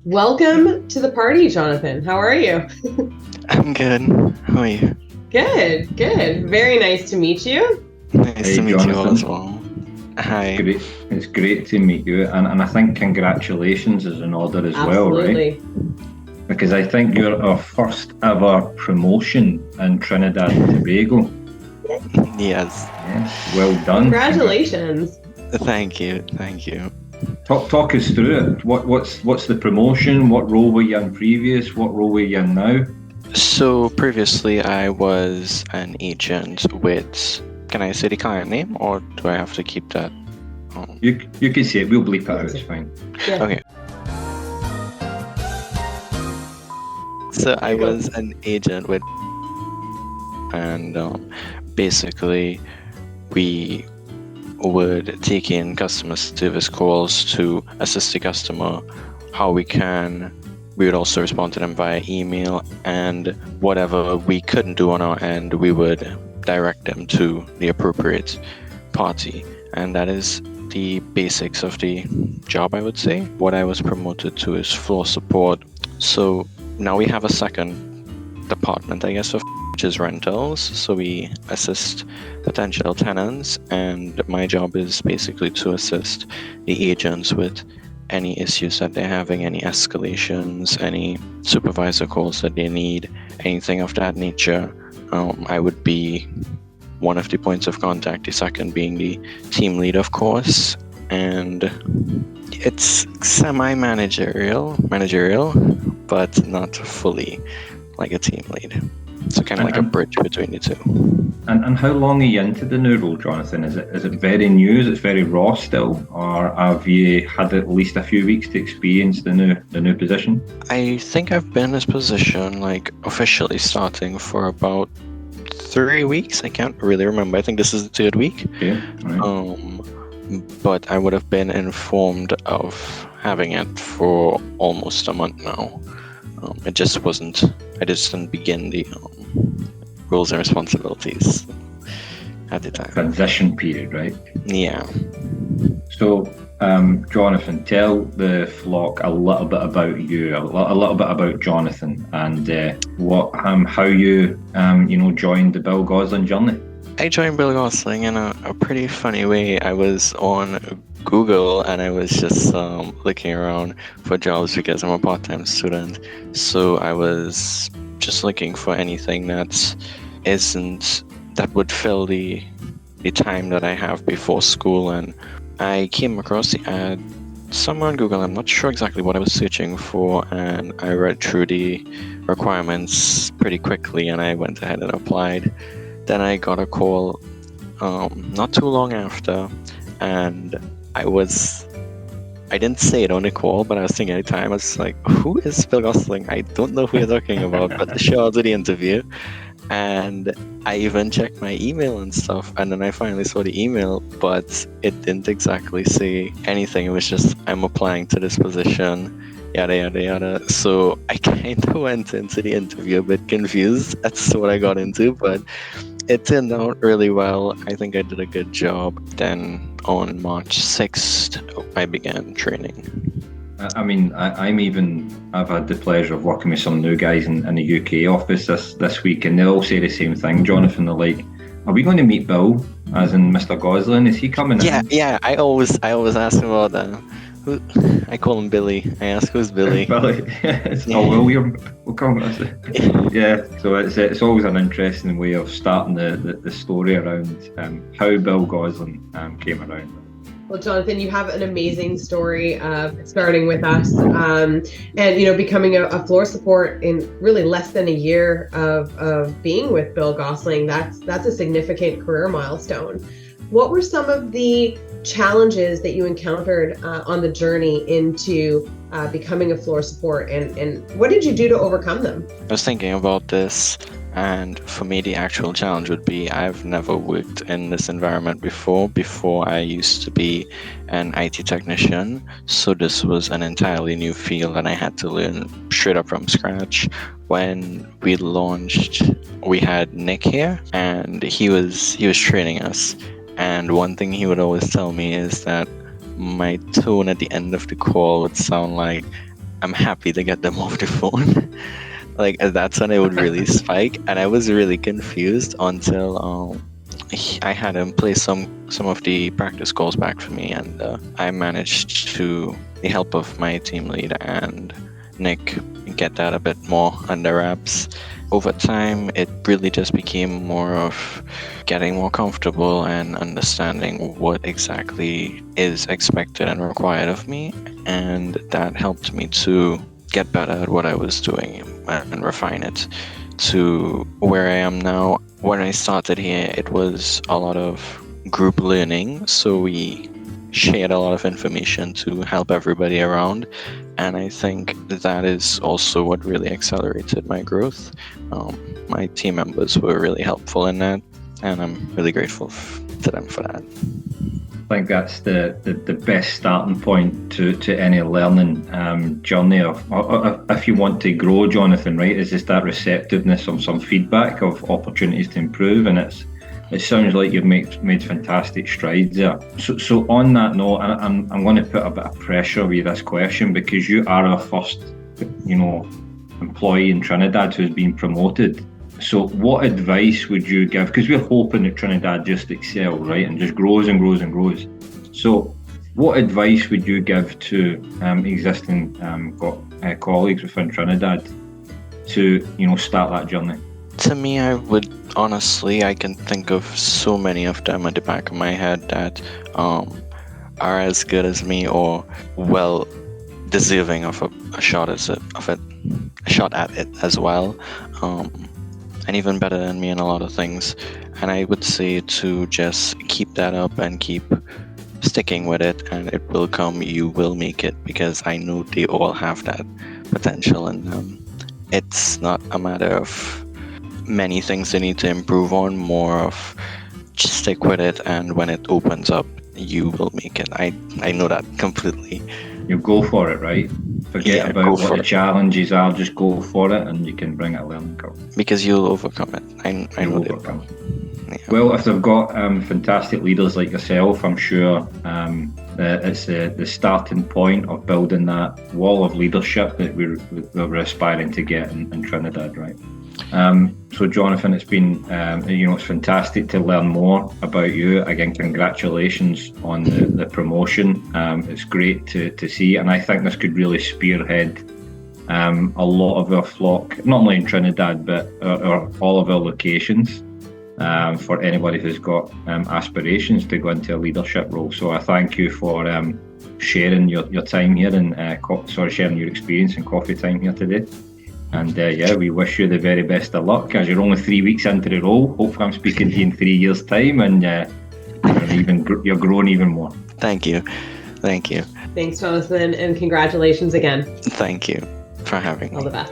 Welcome to the party, Jonathan. How are you? I'm good. How are you? Good, good. Very nice to meet you. Nice Hey to meet you all as Jonathan, well. it's Hi. great. It's great to meet you, and I think congratulations is in order as well, right? Absolutely. Because I think you're our first ever promotion in Trinidad and Tobago. Yes. Yes, well done. Congratulations. Thank you. Thank you. Talk us through it. What's the promotion? What role were you in previous? What role were you in now? So previously I was an agent with, can I say the client name or do I have to keep that? You can say it. We'll bleep it out. It's fine. Yeah. Okay. So I You go. was an agent with, and basically we would take in customer service calls to assist the customer how we can. We would also respond to them via email, and whatever we couldn't do on our end, we would direct them to the appropriate party. And that is the basics of the job, I would say. What I was promoted to is floor support. So now we have a second department, I guess, which is rentals. So we assist potential tenants, and my job is basically to assist the agents with any issues that they're having, any escalations, any supervisor calls that they need, anything of that nature. I would be one of the points of contact, the second being the team lead, of course. And it's semi-managerial, but not fully like a team lead. So kind of like a bridge between the two. And how long are you into the new role, Jonathan? Is it very new? Is it very raw still, or have you had at least a few weeks to experience the new position? I think I've been in this position like officially starting for about 3 weeks. I can't really remember. I think this is the third week. Okay, right. But I would have been informed of having it for almost a month now. It just wasn't. I just didn't begin the roles and responsibilities at the time. Transition period, right? Yeah. So, Jonathan, tell the flock a little bit about you, a little bit about Jonathan, and how you joined the Bill Gosling journey. I joined Bill Gosling in a pretty funny way. I was on Google and I was just looking around for jobs because I'm a part-time student. So I was just looking for anything that would fill the time that I have before school, and I came across the ad somewhere on Google. I'm not sure exactly what I was searching for, and I read through the requirements pretty quickly and I went ahead and applied. Then I got a call not too long after, and I didn't say it on the call, but I was thinking at the time, I was like, who is Bill Gosling? I don't know who you're talking about, but sure, I'll do the interview. And I even checked my email and stuff, and then I finally saw the email, but it didn't exactly say anything. It was just, I'm applying to this position, yada, yada, yada. So I kind of went into the interview a bit confused. That's what I got into, but it turned out really well. I think I did a good job. Then on March 6th, I began training. I've had the pleasure of working with some new guys in the UK office this week, and they all say the same thing, Jonathan. They're like, are we going to meet Bill, as in Mr. Gosling? Is he coming in? Yeah. I always ask him about that. I call him Billy. I ask who's Billy. Billy. William. We'll call him. Yeah. So it's always an interesting way of starting the story around how Bill Gosling came around. Well, Jonathan, you have an amazing story of starting with us and, becoming a floor support in really less than a year of being with Bill Gosling. That's a significant career milestone. What were some of the challenges that you encountered on the journey into becoming a floor support, and what did you do to overcome them? I was thinking about this, and for me the actual challenge would be I've never worked in this environment before. Before I used to be an IT technician, so this was an entirely new field and I had to learn straight up from scratch. When we launched, we had Nick here and he was training us, and one thing he would always tell me is that my tone at the end of the call would sound like I'm happy to get them off the phone. Like that's when it would really spike, and I was really confused until I had him play some of the practice calls back for me, and I managed to, the help of my team lead and Nick, get that a bit more under wraps. Over time, it really just became more of getting more comfortable and understanding what exactly is expected and required of me, and that helped me to get better at what I was doing and refine it to where I am now. When I started here, it was a lot of group learning, so we shared a lot of information to help everybody around, and I think that is also what really accelerated my growth. My team members were really helpful in that, and I'm really grateful to them for that. I think that's the best starting point to any learning journey of if you want to grow, Jonathan, right? Is just that receptiveness of some feedback of opportunities to improve, and it sounds like you've made fantastic strides there. So on that note, I'm going to put a bit of pressure with this question, because you are our first, employee in Trinidad who's been promoted. So what advice would you give? Because we're hoping that Trinidad just excels, right, and just grows and grows and grows. So what advice would you give to existing colleagues within Trinidad to, start that journey? To me, I can think of so many of them at the back of my head that are as good as me or well deserving of a shot at it as well. And even better than me in a lot of things. And I would say to just keep that up and keep sticking with it, and it will come. You will make it, because I know they all have that potential in them. It's not a matter of many things they need to improve on, more of just stick with it, and when it opens up, you will make it. I know that completely. You go for it, right? Forget about what the challenges are, just go for it, and you can bring a learning curve. Because you'll overcome it. I know overcome it. Yeah. Well, if they've got fantastic leaders like yourself, I'm sure it's the starting point of building that wall of leadership that we're aspiring to get in Trinidad, right? So Jonathan, it's been it's fantastic to learn more about you. Again, congratulations on the promotion. It's great to see, and I think this could really spearhead a lot of our flock, not only in Trinidad but all of our locations, for anybody who's got aspirations to go into a leadership role. So I thank you for sharing your time here and sharing your experience and coffee time here today. And we wish you the very best of luck, as you're only 3 weeks into the role. Hopefully I'm speaking to you in 3 years' time, and you're growing even more. Thank you. Thanks, Jonathan, and congratulations again. Thank you for having me. All the best.